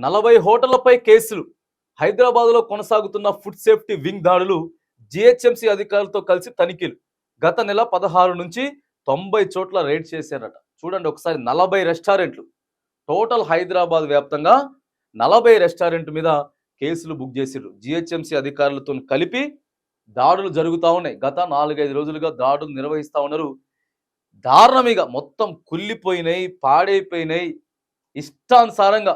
40 హోటళ్లపై కేసులు. హైదరాబాద్లో కొనసాగుతున్న ఫుడ్ సేఫ్టీ వింగ్ దాడులు. జీహెచ్ఎంసీ అధికారులతో కలిసి తనిఖీలు. గత నెల 16 నుంచి 90 చోట్ల రైడ్ చేశారట. చూడండి ఒకసారి, 40 రెస్టారెంట్లు. టోటల్ హైదరాబాద్ వ్యాప్తంగా 40 రెస్టారెంట్ మీద కేసులు బుక్ చేసిర్రు. జీహెచ్ఎంసీ అధికారులతో కలిపి దాడులు జరుగుతూ ఉన్నాయి. గత 4-5 రోజులుగా దాడులు నిర్వహిస్తూ ఉన్నారు. దారుణంగా మొత్తం కుళ్ళిపోయినాయి, పాడైపోయినాయి. ఇష్టానుసారంగా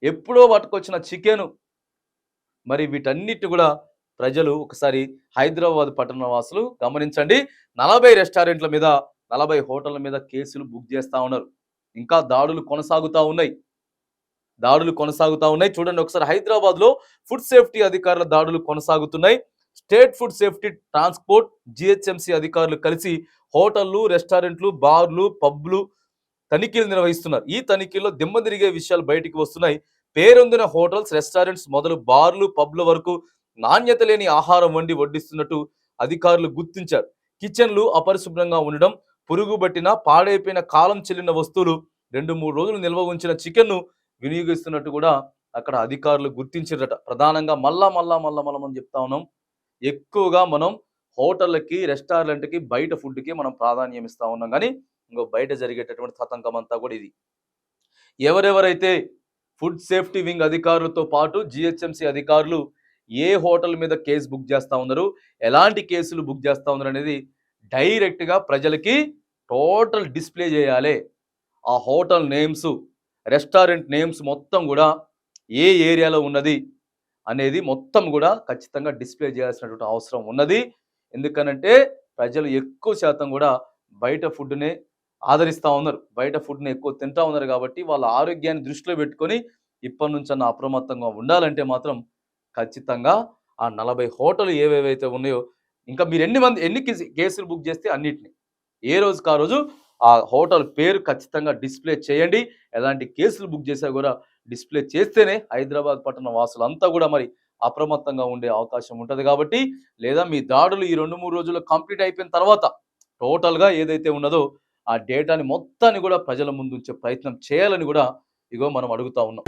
ఎప్పుడో పట్టుకొచ్చిన చికెను. మరి వీటన్నిటి కూడా ప్రజలు ఒకసారి హైదరాబాద్ పట్టణ వాసులు గమనించండి. 40 రెస్టారెంట్ల మీద, 40 హోటళ్ల మీద కేసులు బుక్ చేస్తూ ఉన్నారు. ఇంకా దాడులు కొనసాగుతూ ఉన్నాయి. చూడండి ఒకసారి, హైదరాబాద్లో ఫుడ్ సేఫ్టీ అధికారుల దాడులు కొనసాగుతున్నాయి. State food safety, transport, GHMC అధికారులు కలిసి హోటళ్లు, రెస్టారెంట్లు, బార్లు, పబ్లు తనిఖీలు నిర్వహిస్తున్నారు. ఈ తనిఖీల్లో దిమ్మ తిరిగే విషయాలు బయటికి వస్తున్నాయి. పేరొందిన హోటల్స్, రెస్టారెంట్స్ మొదలు బార్లు, పబ్ల వరకు నాణ్యత లేని ఆహారం వండి వడ్డిస్తున్నట్టు అధికారులు గుర్తించారు. కిచెన్లు అపరిశుభ్రంగా ఉండడం, పురుగుబట్టిన, పాడైపోయిన, కాలం చెల్లిన వస్తువులు, 2-3 రోజులు నిల్వ ఉంచిన చికెన్ను వినియోగిస్తున్నట్టు కూడా అక్కడ అధికారులు గుర్తించారట. ప్రధానంగా మళ్ళా మనం చెప్తా ఉన్నాం, ఎక్కువగా మనం హోటళ్ళకి, రెస్టారెంట్కి, బయట ఫుడ్కి మనం ప్రాధాన్యం ఇస్తూ ఉన్నాం. కానీ ఇంకో బయట జరిగేటటువంటి తతంగం అంతా కూడా ఇది. ఎవరెవరైతే ఫుడ్ సేఫ్టీ వింగ్ అధికారులతో పాటు జీహెచ్ఎంసీ అధికారులు ఏ హోటల్ మీద కేసు బుక్ చేస్తూ ఉన్నారు, ఎలాంటి కేసులు బుక్ చేస్తూ ఉన్నారు అనేది డైరెక్ట్గా ప్రజలకి టోటల్ డిస్ప్లే చేయాలి. ఆ హోటల్ నేమ్స్, రెస్టారెంట్ నేమ్స్ మొత్తం కూడా ఏ ఏరియాలో ఉన్నది అనేది మొత్తం కూడా ఖచ్చితంగా డిస్ప్లే చేయాల్సినటువంటి అవసరం ఉన్నది. ఎందుకనంటే ప్రజలు ఎక్కువ శాతం కూడా బయట ఫుడ్నే ఆదరిస్తూ ఉన్నారు, బయట ఫుడ్ని ఎక్కువ తింటూ ఉన్నారు. కాబట్టి వాళ్ళ ఆరోగ్యాన్ని దృష్టిలో పెట్టుకొని ఇప్పటి నుంచి అప్రమత్తంగా ఉండాలంటే మాత్రం ఖచ్చితంగా ఆ 40 హోటల్ ఏవేవైతే ఉన్నాయో, ఇంకా మీరు ఎన్ని కేసులు బుక్ చేస్తే అన్నిటిని ఏ రోజుకి ఆ రోజు ఆ హోటల్ పేరు ఖచ్చితంగా డిస్ప్లే చేయండి. ఎలాంటి కేసులు బుక్ చేసా కూడా డిస్ప్లే చేస్తేనే హైదరాబాద్ పట్టణ వాసులంతా కూడా మరి అప్రమత్తంగా ఉండే అవకాశం ఉంటుంది. కాబట్టి లేదా మీ దాడులు ఈ 2-3 రోజుల్లో కంప్లీట్ అయిపోయిన తర్వాత టోటల్గా ఏదైతే ఉన్నదో ఆ డేటాని మొత్తాన్ని కూడా ప్రజల ముందు ఉంచే ప్రయత్నం చేయాలని కూడా మనం అడుగుతా ఉన్నాం.